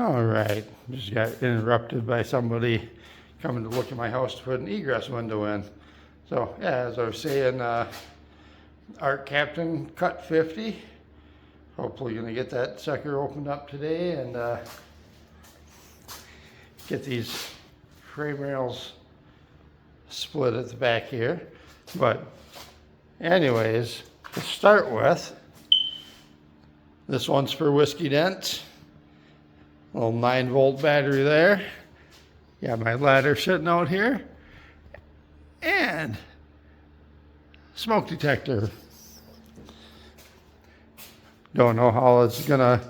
All right, just got interrupted by somebody coming to look at my house to put an egress window in. So yeah, as I was saying, ArcCaptain Cut 50. Hopefully gonna get that sucker opened up today and get these frame rails split at the back here. But anyways, to start with, this one's for Whiskey Dent. Little 9-volt battery there. Got my ladder sitting out here. And smoke detector. Don't know how it's gonna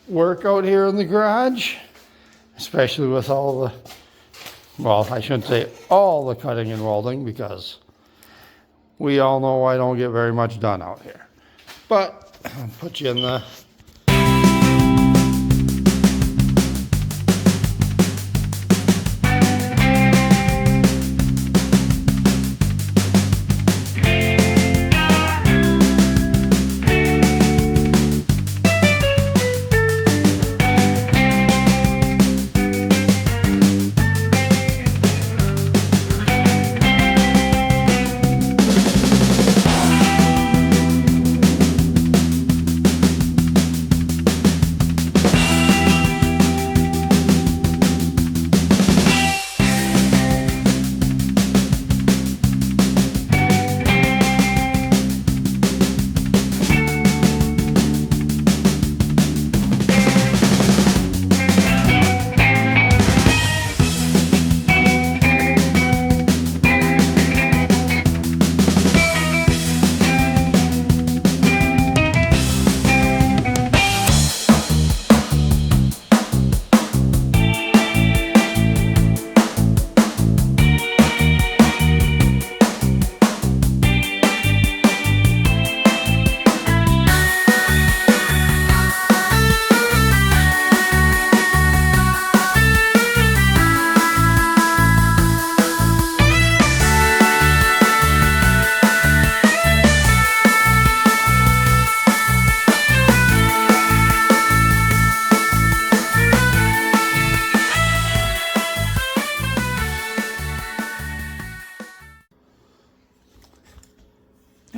work out here in the garage, especially with all the, well, I shouldn't say all the cutting and welding, because we all know I don't get very much done out here. But I'll put you in the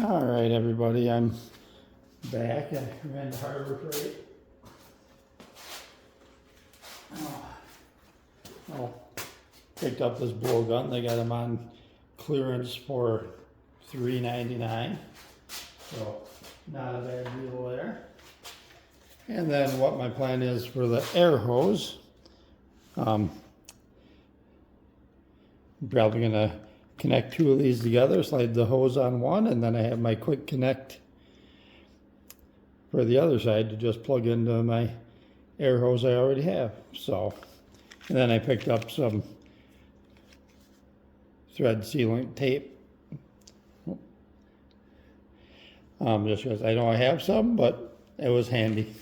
All right, everybody, I'm back. I ran to Harbor Freight. Picked up this blowgun. They got them on clearance for $3.99, so not a bad deal there. And then what my plan is for the air hose, I'm probably gonna connect two of these together, slide the hose on one, and then I have my quick connect for the other side to just plug into my air hose I already have. So, and then I picked up some thread sealant tape, just because I know I have some, but it was handy.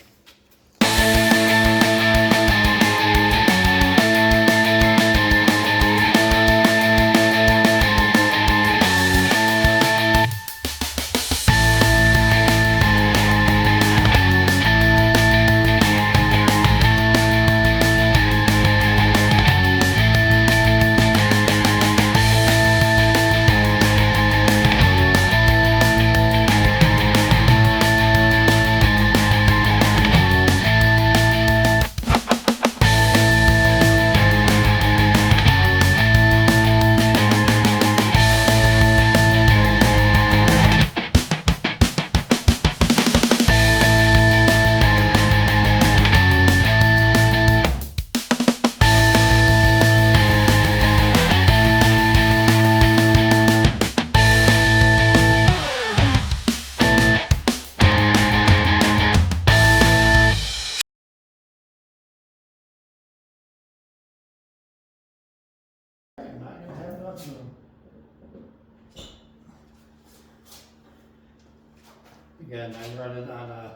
Again, I'm running on a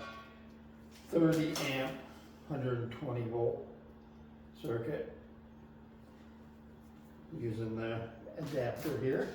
30 amp, 120 volt circuit using the adapter here.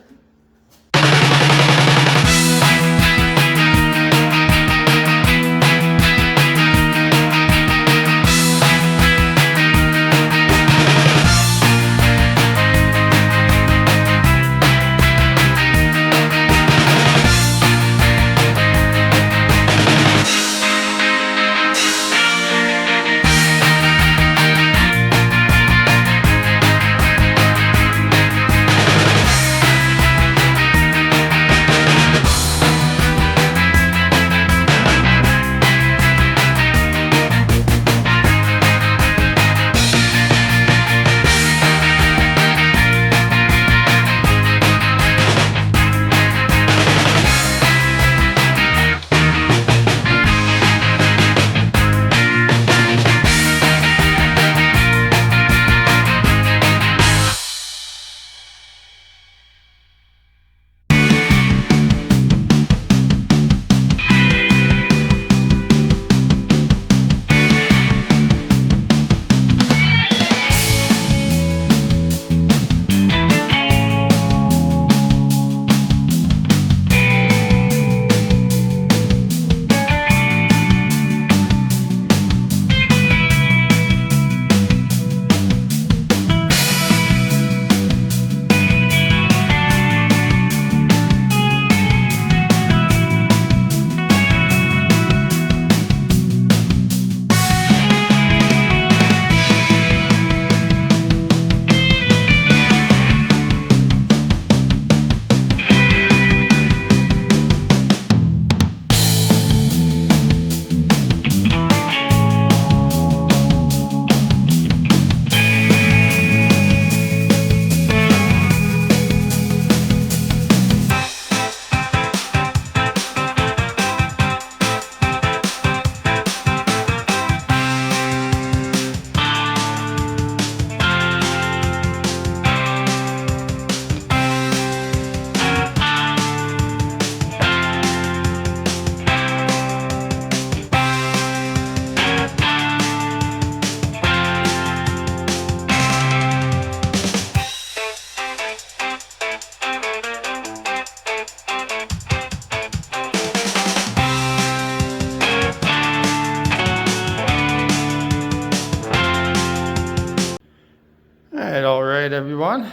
everyone.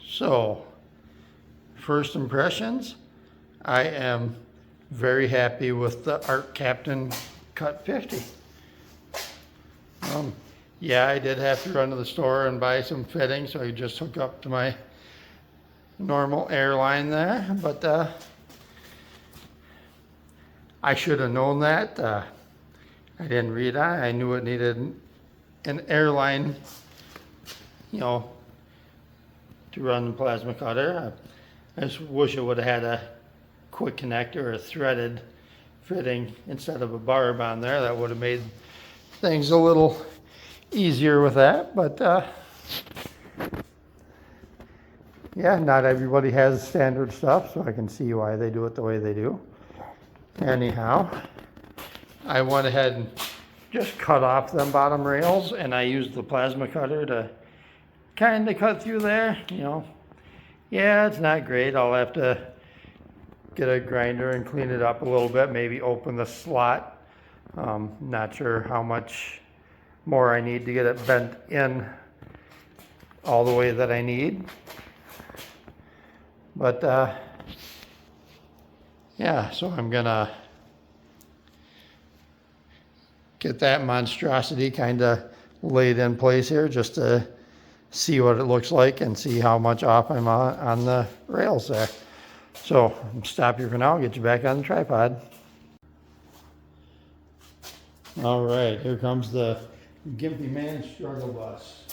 So, first impressions, I am very happy with the ArcCaptain Cut 50. Yeah, I did have to run to the store and buy some fittings, so I just hook up to my normal airline there, but I should have known that. I didn't read it. I knew it needed an airline, to run the plasma cutter. I just wish it would have had a quick connector or a threaded fitting instead of a barb on there. That would have made things a little easier with that, but yeah, not everybody has standard stuff, so I can see why they do it the way they do. Anyhow, I went ahead and just cut off them bottom rails, and I used the plasma cutter to kind of cut through there. Yeah, it's not great. I'll have to get a grinder and clean it up a little bit, maybe open the slot. Not sure how much more I need to get it bent in all the way that I need. But yeah, so I'm gonna get that monstrosity kind of laid in place here just to see what it looks like and see how much off I'm on the rails there. So I'll stop here for now, get you back on the tripod. All right, here comes the Gimpy Man struggle bus.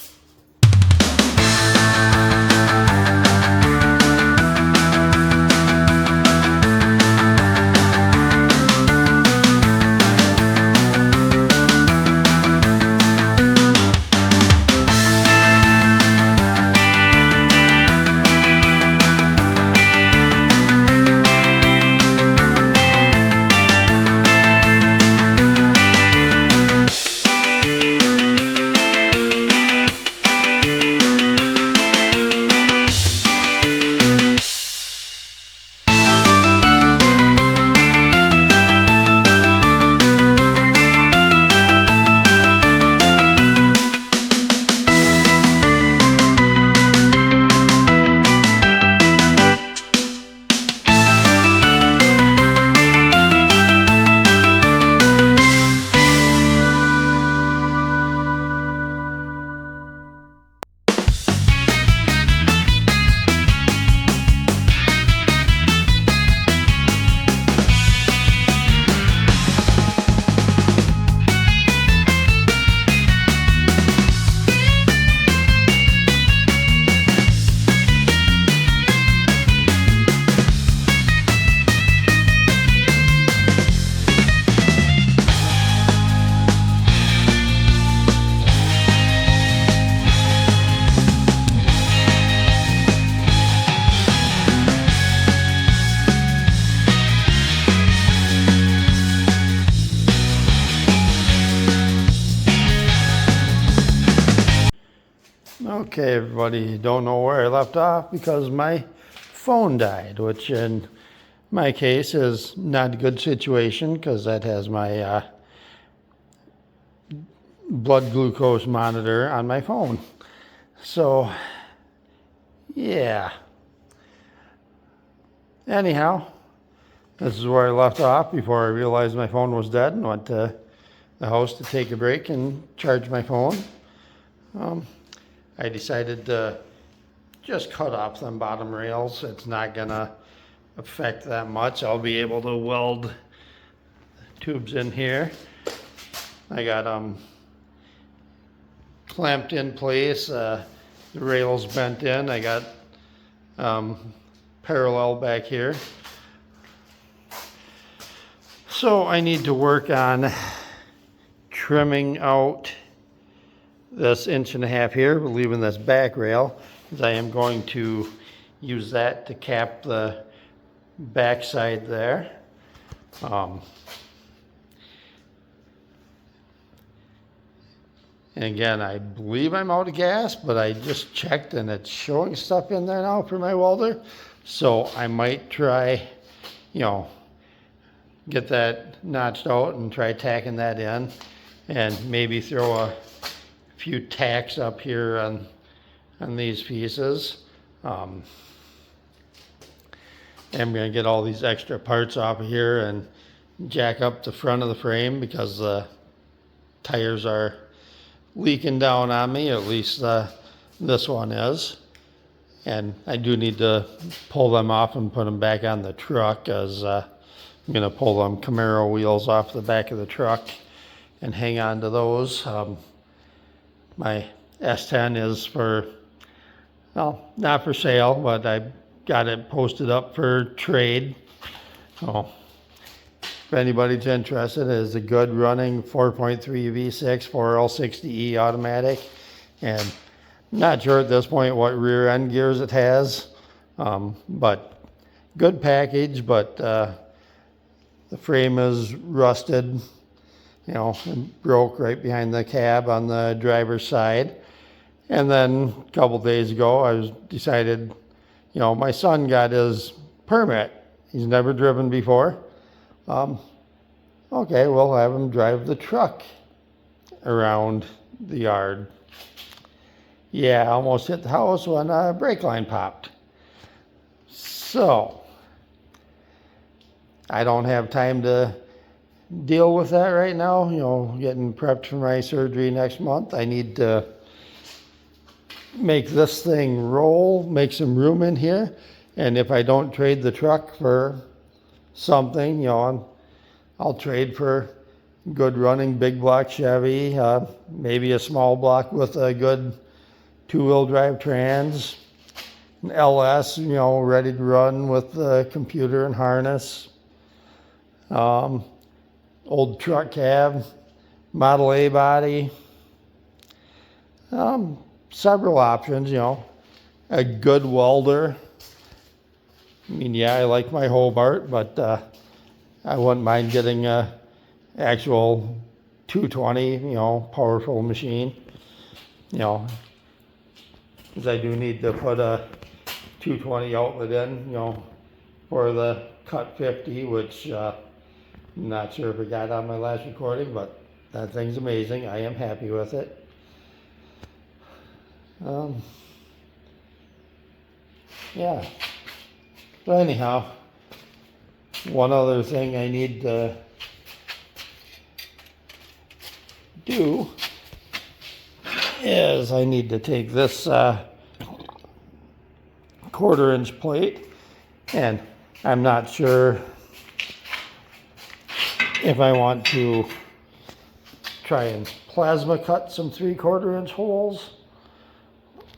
Okay, everybody, don't know where I left off because my phone died, which in my case is not a good situation because that has my blood glucose monitor on my phone. So, yeah. Anyhow, this is where I left off before I realized my phone was dead and went to the house to take a break and charge my phone. I decided to just cut off them bottom rails. It's not gonna affect that much. I'll be able to weld tubes in here. I got them clamped in place, the rails bent in. I got parallel back here. So I need to work on trimming out this 1.5 inch here, leaving this back rail, because I am going to use that to cap the back side there. And again, I believe I'm out of gas, but I just checked and it's showing stuff in there now for my welder. So I might try, get that notched out and try tacking that in, and maybe throw a few tacks up here on on these pieces. And I'm going to get all these extra parts off of here and jack up the front of the frame because the tires are leaking down on me, at least this one is. And I do need to pull them off and put them back on the truck, as I'm going to pull them Camaro wheels off the back of the truck and hang on to those. My S10 is for, well, not for sale, but I got it posted up for trade. So if anybody's interested, it's a good running 4.3 V6 4L60E automatic, and not sure at this point what rear end gears it has, but good package. But the frame is rusted, you know, and broke right behind the cab on the driver's side. And then a couple days ago, I decided, you know, my son got his permit. He's never driven before. Okay, we'll have him drive the truck around the yard. Yeah, I almost hit the house when a brake line popped. So, I don't have time to deal with that right now. You know, getting prepped for my surgery next month. I need to make this thing roll, make some room in here. And if I don't trade the truck for something, you know, I'll trade for good running big block Chevy, maybe a small block with a good two-wheel drive trans, an LS, you know, ready to run with the computer and harness, old truck cab, Model A body, several options, you know, a good welder. I mean, yeah, I like my Hobart, but I wouldn't mind getting a actual 220, you know, powerful machine, you know, because I do need to put a 220 outlet in, you know, for the Cut 50, which I'm not sure if I got on my last recording, but that thing's amazing. I am happy with it. Yeah. But anyhow, one other thing I need to do is I need to take this 1/4-inch plate, and I'm not sure if I want to try and plasma cut some 3/4-inch holes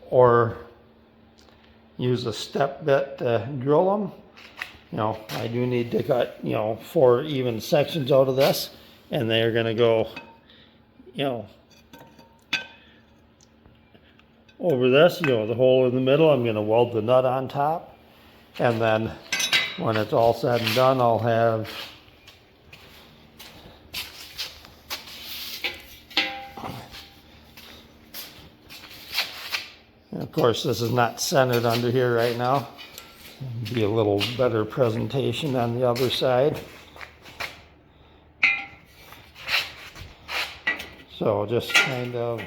or use a step bit to drill them. You know, I do need to cut, you know, 4 even sections out of this, and they're going to go, you know, over this, you know, the hole in the middle. I'm going to weld the nut on top, and then when it's all said and done, I'll have and of course, this is not centered under here right now. Be a little better presentation on the other side. So just kind of,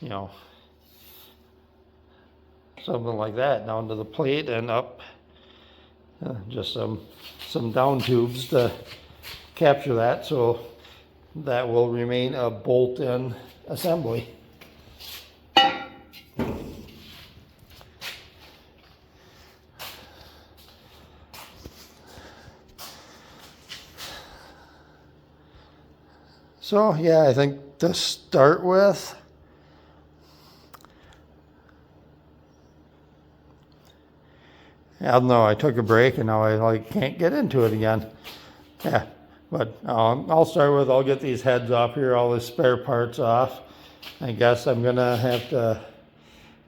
you know, something like that down to the plate and up. Just some down tubes to capture that, so that will remain a bolt-in assembly. So yeah, I think to start with, I don't know, I took a break and now I can't get into it again. Yeah, but I'll start with, I'll get these heads off here, all the spare parts off. I guess I'm gonna have to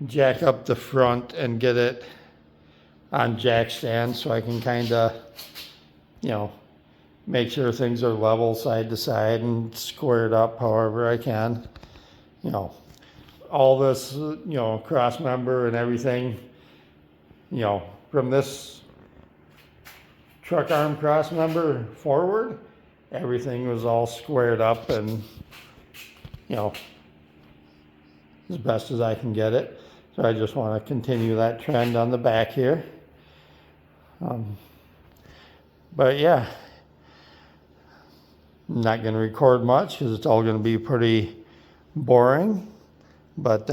jack up the front and get it on jack stands so I can kind of, you know, make sure things are level side to side and squared up however I can. You know, all this, you know, cross member and everything, you know, from this truck arm cross member forward, everything was all squared up and, you know, as best as I can get it. So I just want to continue that trend on the back here. But yeah, I'm not going to record much because it's all going to be pretty boring. But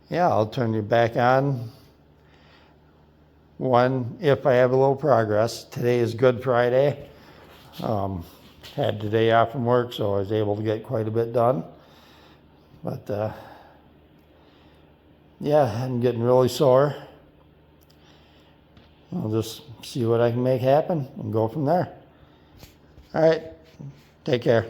yeah, I'll turn you back on if I have a little progress. Today is Good Friday. Had today off from work, so I was able to get quite a bit done. But yeah, I'm getting really sore. I'll just see what I can make happen and go from there. All right, take care.